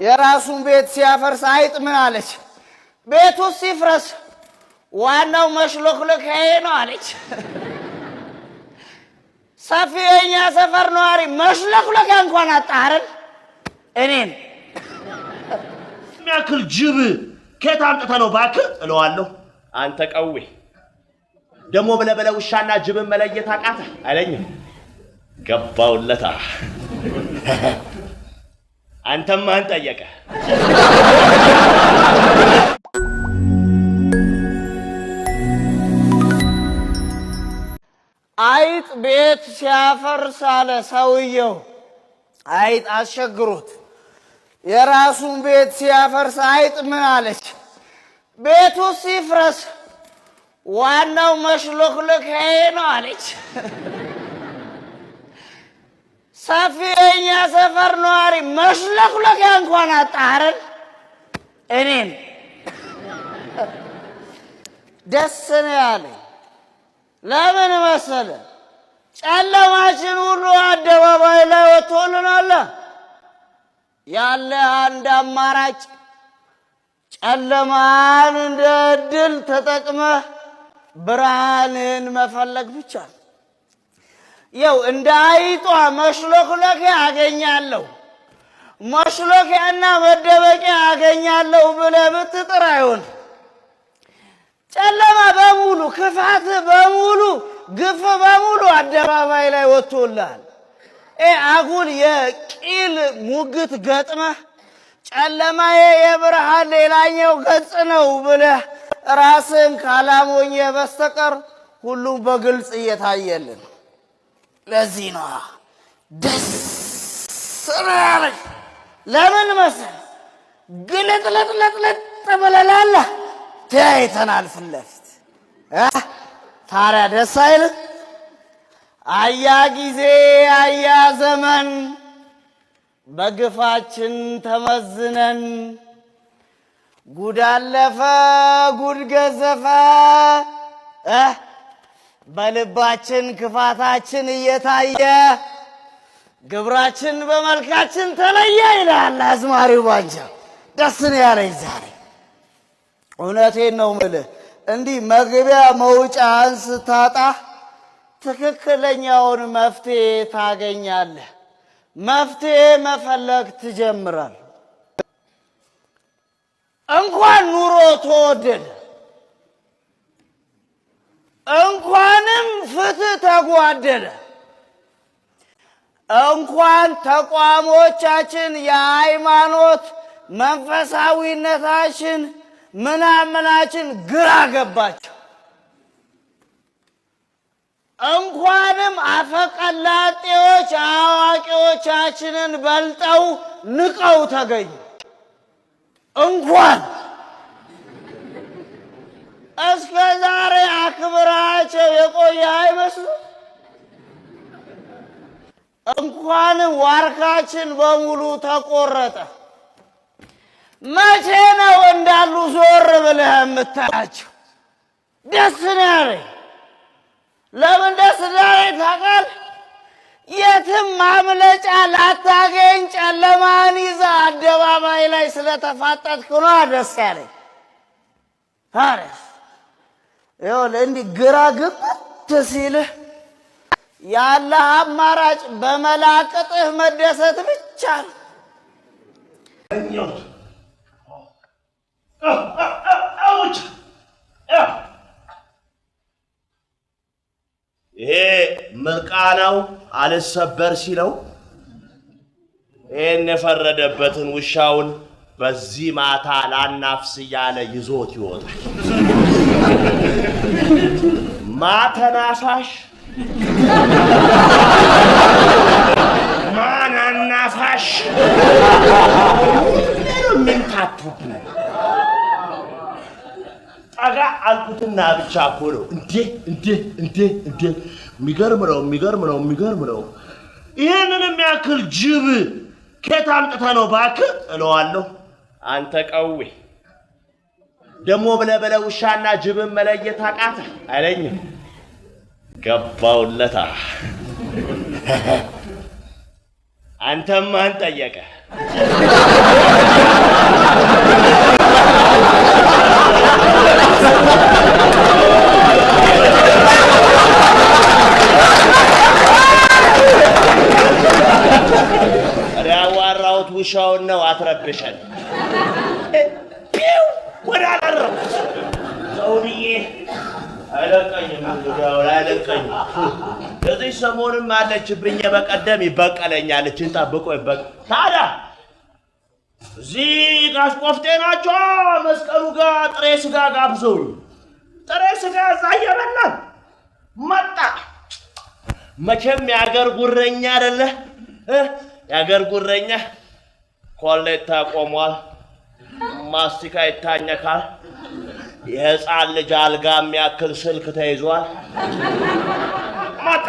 የራሱን ቤት ሲያፈርስ አይጥ ምን አለች? ቤቱ ሲፍረስ ዋናው መሽሎክሎካዬ ነው አለች። ሰፊ የኛ ሰፈር ነዋሪ መሽሎክሎካ እንኳን አጣረን እኔን የሚያክል ጅብ ከየት አምጥተህ ነው እባክህ እለዋለሁ። አንተ ቀዌ ደሞ በለበለ ውሻና ጅብን መለየት አቃተህ አለኝ። ገባውለታ አንተም ማን ጠየቀ? አይጥ ቤት ሲያፈርስ አለ ሰውየው። አይጥ አስቸግሮት የራሱን ቤት ሲያፈርስ አይጥ ምን አለች? ቤቱ ሲፍረስ ዋናው መሽሎክሎካዬ ነው አለች። ሰፊ የኛ ሰፈር ነዋሪ መሽሎክሎካ እንኳን አጣረን እኔን ደስ ነው ያለኝ። ለምን መሰለ? ጨለማችን ሁሉ አደባባይ ላይ ወጥቶልናል። ያለ አንድ አማራጭ ጨለማን እንደ እድል ተጠቅመህ ብርሃንን መፈለግ ብቻ ነው። ያው እንደ አይጧ መሽሎክሎኪያ አገኛለሁ መሽሎኪያና መደበቂያ አገኛለሁ ብለህ ብትጥር አይሆን። ጨለማ በሙሉ ክፋት በሙሉ ግፍ በሙሉ አደባባይ ላይ ወጥቶልሃል። አጉል የቂል ሙግት ገጥመህ ጨለማዬ የብርሃን ሌላኛው ገጽ ነው ብለህ ራስን ካላሞኘ በስተቀር ሁሉም በግልጽ እየታየልን። ለዚህ ነው ደስ ያለኝ። ለምን መሰለህ? ግልጥልጥልጥልጥ ብለላለ ተያይተናል ፊት ለፊት። ታዲያ ደስ አይልም? አያ ጊዜ አያ ዘመን በግፋችን ተመዝነን ጉድ አለፈ ጉድ ገዘፈ በልባችን ክፋታችን እየታየ ግብራችን በመልካችን ተለየ ይላል አዝማሪው ባንጃ። ደስ ነው ያለኝ ዛሬ። እውነቴን ነው የምልህ። እንዲህ መግቢያ መውጫን ስታጣ ትክክለኛውን መፍትሄ ታገኛለህ። መፍትሄ መፈለግ ትጀምራል። እንኳን ኑሮ ተወደደ፣ እንኳንም ፍትህ ተጓደለ፣ እንኳን ተቋሞቻችን የሃይማኖት መንፈሳዊነታችን ምናምናችን ግራ ገባቸው፣ እንኳንም አፈቀላጤዎች አዋቂዎቻችንን በልጠው ንቀው ተገኙ። እንኳን እስከ ዛሬ አክብራቸው የቆየ አይመስሉ። እንኳንም ዋርካችን በሙሉ ተቆረጠ። መቼ ነው እንዳሉ ዞር ብለህ የምታያቸው? ደስ ነው ያለኝ። ለምን ደስ እንዳለኝ ታውቃለህ? የትም ማምለጫ ላታገኝ ጨለማን ይዛ አደባባይ ላይ ስለተፋጠጥክ ነው ደስ ያለኝ። ታዲያ ይኸውልህ እንዲህ ግራ ግብት ሲልህ ያለህ አማራጭ በመላቅጥህ መደሰት ብቻ ነው። ይሄ ምርቃናው አልሰበር ሲለው ይሄን የፈረደበትን ውሻውን በዚህ ማታ ላናፍስ እያለ ይዞት ይወጣል። ማተናፋሽ ማናናፋሽ ምን ታቱብኝ? ጠጋ አልኩትና ብቻ እኮ ነው እንዴ የሚገርም ነው። ይህንን የሚያክል ጅብ ከየት አምጥተህ ነው እባክህ እለዋለሁ። አንተ ቀዌ ደሞ በለበለ ውሻና ጅብን መለየት አቃተህ አለኝ። ገባውለታ አንተም ማን ጠየቀ? ያዋራሁት ውሻውን ነው አትረብሸን ፒው ወዳረው ዘውድዬ አይለቀኝም አይለቀኝም እዚህ ሰሞኑን ማለችብኝ በቀደም ይበቀለኛል እቺን ጠብቆ ይበቅ ታዲያ እዚህ ጋር ቆፍጤናቸው መስቀሉ ጋር ጥሬ ስጋ ጋብዘውኝ ጥሬ ስጋ እዛ እየበላን መጣ መቼም ያገር ጉረኛ አይደለ ያገር ጉረኛ ኮሌታ ቆሟል ማስቲካ ይታኘካል የህፃን ልጅ አልጋ የሚያክል ስልክ ተይዟል መጣ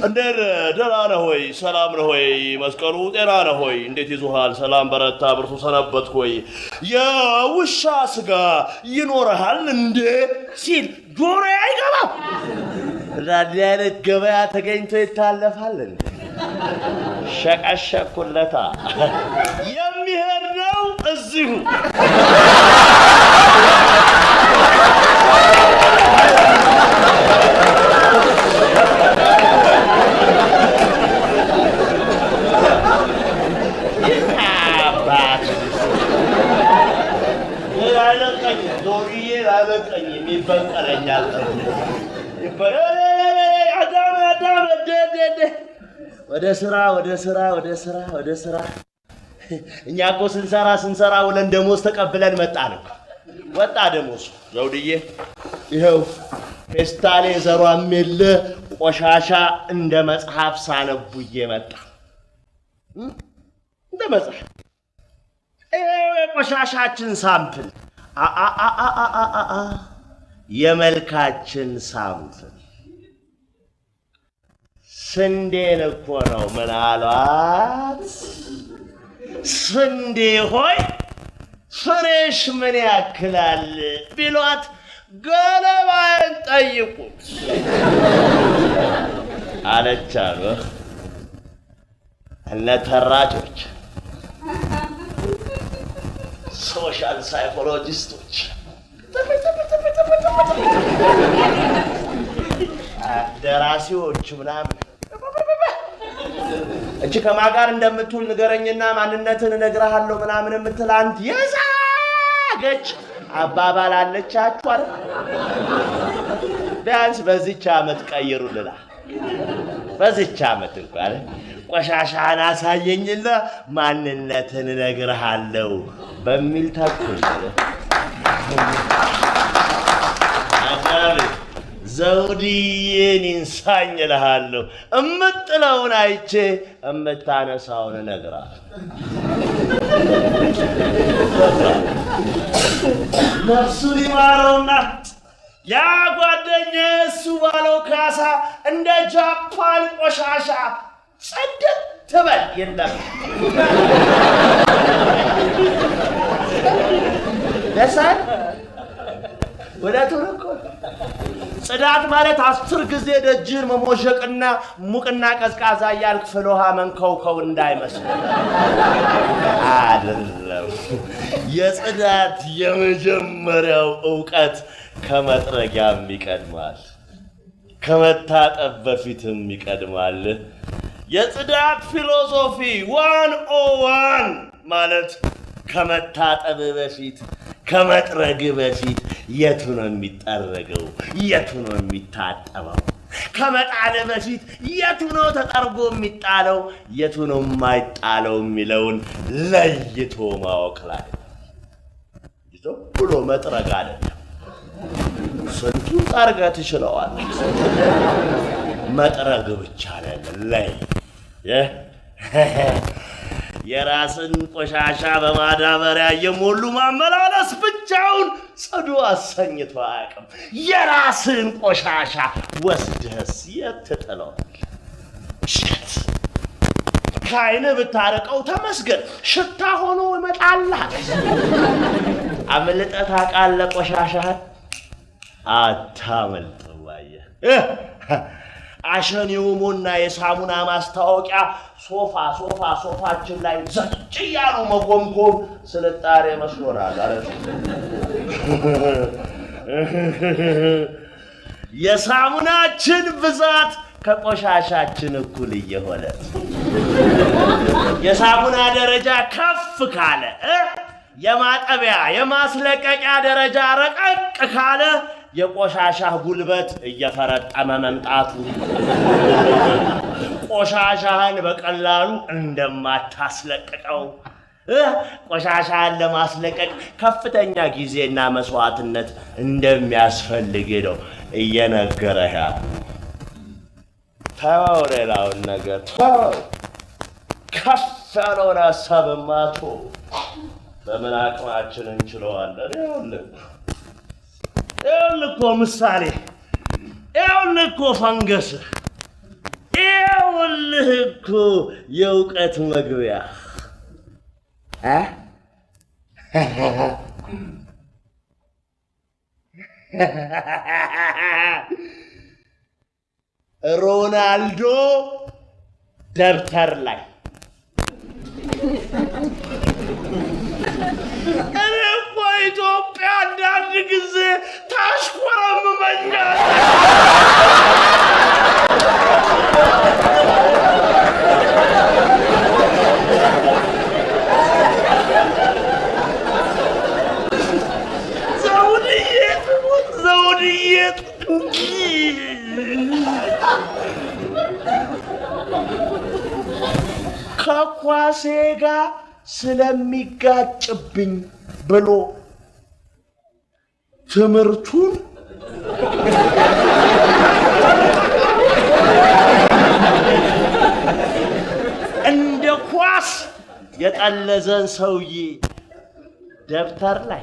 እንደር ደህና ነህ ሆይ ሰላም ነህ ሆይ መስቀሉ ጤና ነህ ሆይ እንዴት ይዞሃል ሰላም በረታ ብርቱ ሰነበት ሆይ የውሻ ስጋ ይኖርሃል እንዴ ሲል ጆሮ አይገባም ራዲያለት ገበያ ተገኝቶ ይታለፋል እንዴ ሸቀሸኩለታ የሚሄድ ነው እዚሁ ይበቀለኛል ወደ ስራ እኛ እኮ ስንሰራ ውለን ደሞዝ ተቀብለን መጣን እኮ ወጣ ደሞዝ ዘውድዬ ይኸው ፌስታሌ ዘሯም የለ ቆሻሻ እንደ መጽሐፍ ሳነቡዬ መጣ እንደ መጽሐፍ ቆሻሻችን ሳምፕል የመልካችን ሳምፕል ስንዴን እኮ ነው ምናልባት ስንዴ ሆይ ፍሬሽ ምን ያክላል ቢሏት ገለባን ጠይቁት አለቻሉ እነ ተራጮች ሶሻል ሳይኮሎጂስቶች ደራሲዎች ምናምን እቺ ከማጋር እንደምትውል ንገረኝና ማንነትን እነግርሃለሁ ምናምን የምትል አንድ የዛገች አባባል አለቻችሁ አይደል ቢያንስ በዚህች ዓመት ቀይሩልና በዚህች ዓመት እንኳን ቆሻሻን አሳየኝና ማንነትን እነግርሃለሁ በሚል ተኩል ዘውድዬን ኢንሳኝ እልሃለሁ እምጥለውን አይቼ እምታነሳውን እነግርሃለሁ ነፍሱን ይማረውና ያ ጓደኛዬ እሱ ባለው ካሳ እንደ ጃፓን ቆሻሻ ጽድት ትበል የለም ደሳል ወዳቱን እኮ ጽዳት ማለት 10 ጊዜ ደጅን መሞሸቅና ሙቅና ቀዝቃዛ ያልክ ፍሎሃ መንከውከው እንዳይመስል አይደለም የጽዳት የመጀመሪያው ዕውቀት ከመጥረጊያም ይቀድማል ከመታጠብ በፊትም ይቀድማል የጽዳት ፊሎሶፊ 101 ማለት ከመታጠብ በፊት ከመጥረግ በፊት የቱ ነው የሚጠረገው የቱ ነው የሚታጠበው ከመጣለ በፊት የቱ ነው ተጠርጎ የሚጣለው የቱ ነው የማይጣለው የሚለውን ለይቶ ማወቅ ላይ ይዞ ብሎ መጥረግ አይደለም ስንቱ ጠርገ ትችለዋል መጥረግ ብቻ አይደለም ላይ የራስን ቆሻሻ በማዳበሪያ የሞሉ ማመላለስ ብቻውን ጽዱ አሰኝቶ አያውቅም የራስን ቆሻሻ ወስደህስ የት ትጥለዋል ሽት ከዓይን ብታረቀው ተመስገን ሽታ ሆኖ ይመጣልሃል አመልጠህ ታውቃለህ ቆሻሻህን አታመልጥም አየህ አሸን የኦሞና የሳሙና ማስታወቂያ ሶፋችን ላይ ዘጭ ያሉ መጎምጎም ስልጣኔ መስሎናል አይደል? የሳሙናችን ብዛት ከቆሻሻችን እኩል እየሆነ የሳሙና ደረጃ ከፍ ካለ የማጠቢያ የማስለቀቂያ ደረጃ ረቀቅ ካለ የቆሻሻ ጉልበት እየፈረጠመ መምጣቱ ቆሻሻህን በቀላሉ እንደማታስለቅቀው ቆሻሻን ለማስለቀቅ ከፍተኛ ጊዜና መስዋዕትነት እንደሚያስፈልግ ነው እየነገረህ ታው ሌላውን ነገር ታው ከፍ ያለውን ሀሳብማ ተው በምን አቅማችን እንችለዋለን ይኸውልህ እኮ ምሳሌ ይኸውልህ እኮ ፈንገስ ይኸውልህ እኮ የእውቀት መግቢያ ሮናልዶ ደብተር ላይ እኔ እኮ ኢትዮጵያ አንዳንድ ጊዜ ታሽኮረምመኛል። ዘውድዬ ከኳሴ ጋር ስለሚጋጭብኝ ብሎ ትምህርቱን እንደ ኳስ የጠለዘን ሰውዬ ደብተር ላይ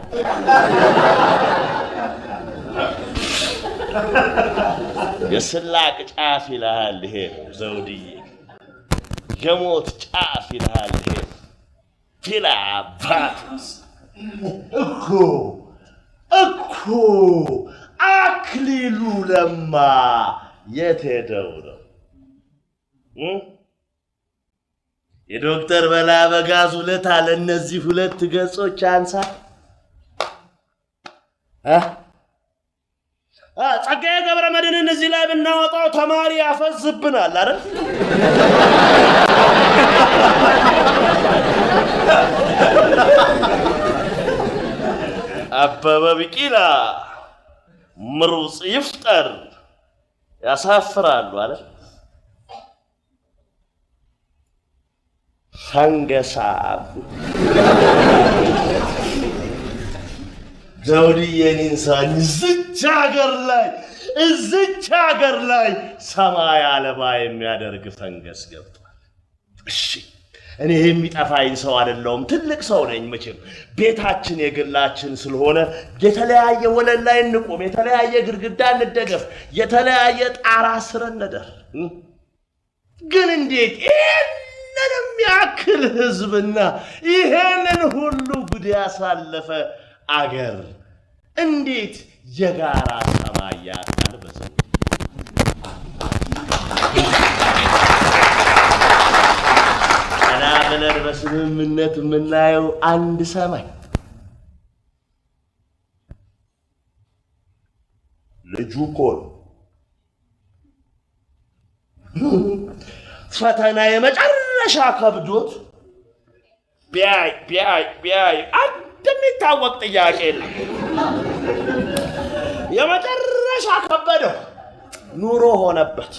የስላቅ ጫፍ ይልሃል ይሄ ዘውድዬ የሞት ጫፍ ይልሃል ይሄ ፊላ ባትስ እኮ አክሊሉ ለማ የት ሄደው ነው የዶክተር በላይ አበጋዝ ውለታ ለእነዚህ ሁለት ገጾች አንሳ ጸጋዬ ገብረ መድኅንን እዚህ ላይ ብናወጣው ተማሪ ያፈዝብናል አይደል? አበበ ቢቂላ ምሩጽ ይፍጠር ያሳፍራሉ አይደል? ፈንገሳ ዘውድዬን ኢንሳን እዚች ሀገር ላይ ሰማይ አለባ የሚያደርግ ፈንገስ ገብቷል። እሺ እኔ የሚጠፋኝ ሰው አይደለሁም፣ ትልቅ ሰው ነኝ። መቼም ቤታችን የግላችን ስለሆነ የተለያየ ወለል ላይ እንቆም፣ የተለያየ ግድግዳ እንደገፍ፣ የተለያየ ጣራ ስር እንደር። ግን እንዴት ይሄንን የሚያክል ህዝብና ይሄንን ሁሉ ጉድ ያሳለፈ አገር እንዴት የጋራ ሰማይ ያጣል? በሰው ቀና ብለን በስምምነት የምናየው አንድ ሰማይ ልጁ እኮ ፈተና የመጨረሻ ከብዶት ቢያይ እንደሚታወቅ ጥያቄ የለም። የመጨረሻ ከበደው ኑሮ ሆነበት።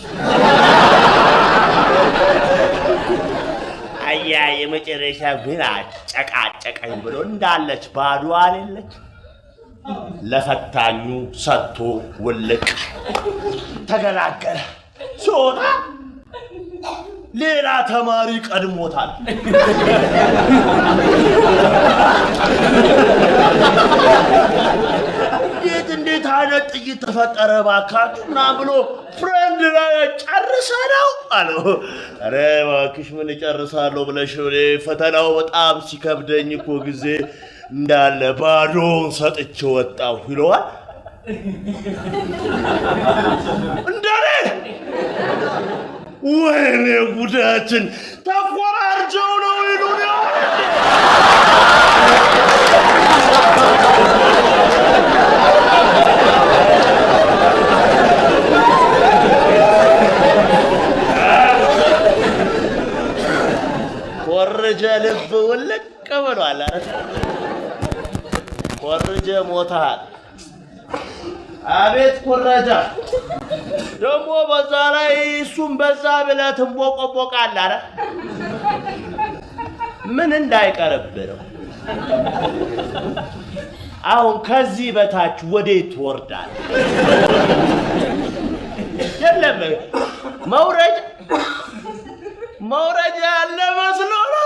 አያ የመጨረሻ ግን አጨቃጨቀኝ ብሎ እንዳለች ባዶ አለች። ለፈታኙ ሰጥቶ ውልቅ ተገላገለ። ሲወጣ ሌላ ተማሪ ቀድሞታል። እንዴት አይነት ጥይት ተፈጠረ ባካችሁና ብሎ ፍሬንድ ላይ ጨርሰናው አለው። አረ እባክሽ ምን ጨርሳለሁ ብለሽ ፈተናው በጣም ሲከብደኝ እኮ ጊዜ እንዳለ ባዶን ሰጥቼ ወጣሁ ይለዋል። እንደኔ ወይኔ ጉዳችን ተቆራርጀው ነው ይሉን ኮርጀ ልብ ውልቅ ብሏል። ኮርጀ ሞታል። አቤት ኩረጃ ደግሞ በዛ ላይ እሱም በዛ ብለህ ትንቦቆቦቃለህ። ኧረ ምን እንዳይቀርብህ ነው። አሁን ከዚህ በታች ወዴት ትወርዳለህ? የለም መውረጃ ያለ መስሎ ነው።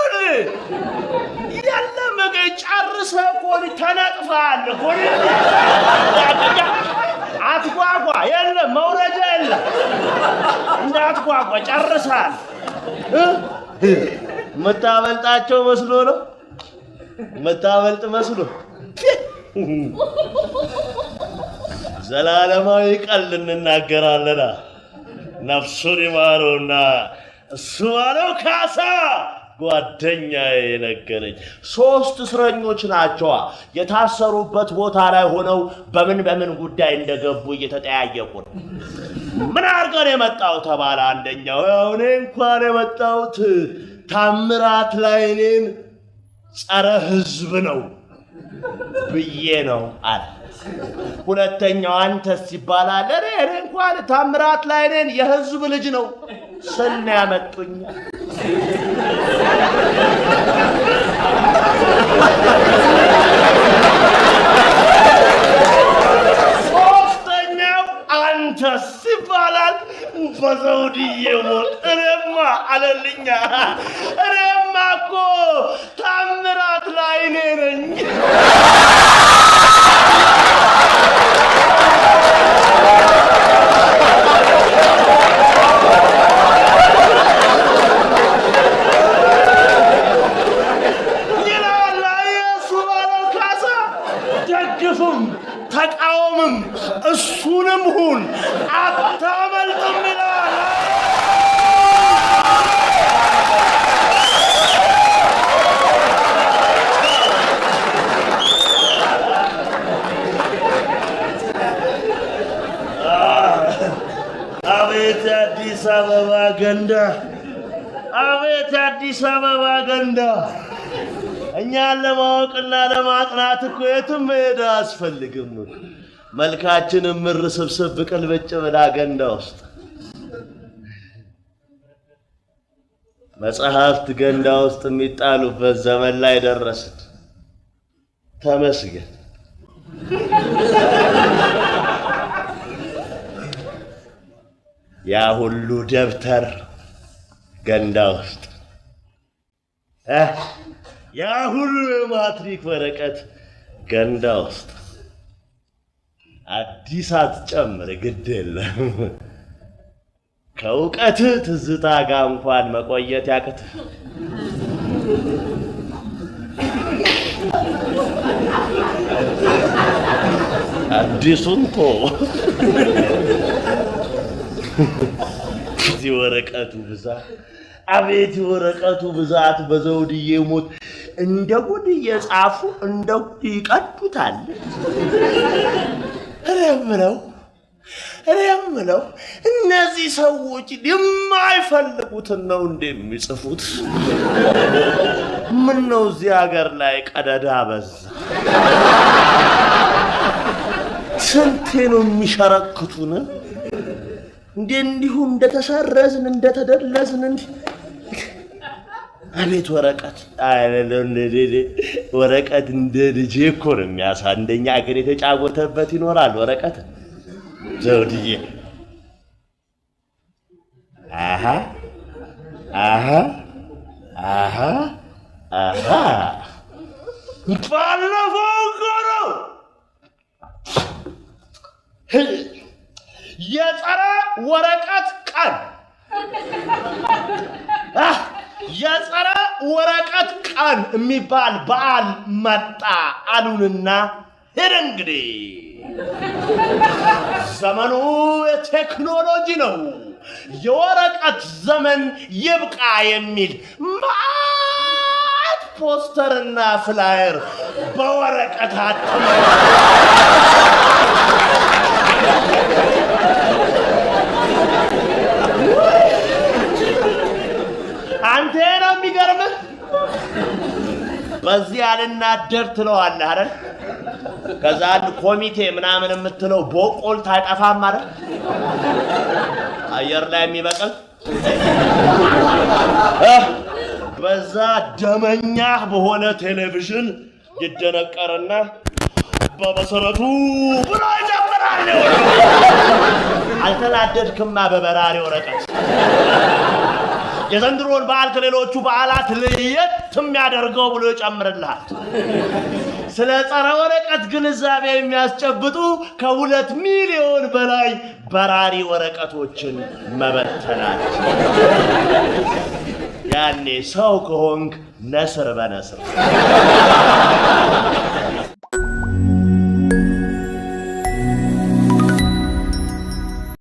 የለም ጨርሰህ እኮ ተነጥፈሃል እኮ። አትጓጓ፣ የለም መውረጃ የለም። እንዳትጓጓ ጨርሰሃል። የምታበልጣቸው መስሎ ነው። የምታበልጥ መስሎ ዘላለማዊ ቀልድ እንናገራለና ነፍሱን ይማረውና እሱ ባለው ካሳ ጓደኛዬ ነገረኝ። 3 እስረኞች ናቸው የታሰሩበት ቦታ ላይ ሆነው በምን ጉዳይ እንደገቡ እየተጠያየቁ ነው። ምን አድርገን የመጣው ተባለ አንደኛው። እኔ እንኳን የመጣሁት ታምራት ላይኔን ጸረ ሕዝብ ነው ብዬ ነው አለ። ሁለተኛው አንተስ ይባላል። እኔ እንኳን ታምራት ላይኔን የሕዝብ ልጅ ነው ስል ያመጡኝ። ሶስተኛው አንተስ ይባላል። በዘውድዬ ሞት እኔማ አለልኛ። እኔማ እኮ ታምራት ላይኔ ነኝ። ተቃወምም እሱንም ሁን አታመልጥም ይላል። አቤት አዲስ አበባ ገንዳ፣ አቤት አዲስ አበባ ገንዳ። እኛን ለማወቅና ለማጥናት እኮ የትም መሄድ አያስፈልግም። መልካችንም ምር ስብስብ ቅልብጭ ብላ ገንዳ ውስጥ መጽሐፍት ገንዳ ውስጥ የሚጣሉበት ዘመን ላይ ደረስን። ተመስገን። ያ ሁሉ ደብተር ገንዳ ውስጥ፣ ያ ሁሉ የማትሪክ ወረቀት ገንዳ ውስጥ። አዲስ አትጨምር ግድ የለም። ከእውቀት ትዝታ ጋር እንኳን መቆየት ያቅት። አዲሱን ቶ እዚህ ወረቀቱ ብዛት፣ አቤት ወረቀቱ ብዛት። በዘውድዬ ሞት እንደ ጉድ እየጻፉ እንደ ጉድ ይቀዱታል። እኔ የምለው እነዚህ ሰዎች የማይፈልጉትን ነው እንደሚጽፉት። ምን ነው እዚህ ሀገር ላይ ቀደዳ በዛ። ስንቴ ነው የሚሸረክቱን እንዲሁ እንደተሰረዝን እንደተደለዝን አቤት ወረቀት ወረቀት እንደ ልጄ እኮ ነው የሚያሳንደኛ አገር የተጫወተበት ይኖራል ወረቀት። ዘውድዬ ባለፈው እኮ ነው የጸረ ወረቀት ቀን፣ የጸረ ወረቀት ቀን የሚባል በዓል መጣ አሉንና ሄደ። እንግዲህ ዘመኑ የቴክኖሎጂ ነው። የወረቀት ዘመን ይብቃ የሚል ማት ፖስተርና ፍላየር በወረቀት አትመ አንተ ነው የሚገርምህ። በዚህ ያልናደር ትለዋለህ አይደል? ከዛ አንድ ኮሚቴ ምናምን የምትለው ቦቆልት አይጠፋም አይደል? አየር ላይ የሚበቅል በዛ ደመኛ በሆነ ቴሌቪዥን ይደነቀርና በመሰረቱ ብሎ ይጀምራል። አልተናደድክማ በበራሪ ወረቀት። የዘንድሮን በዓል ከሌሎቹ በዓላት ለየት የሚያደርገው ብሎ ይጨምርልሃል። ስለ ጸረ ወረቀት ግንዛቤ የሚያስጨብጡ ከ2 ሚሊዮን በላይ በራሪ ወረቀቶችን መበተናል። ያኔ ሰው ከሆንክ ነስር በነስር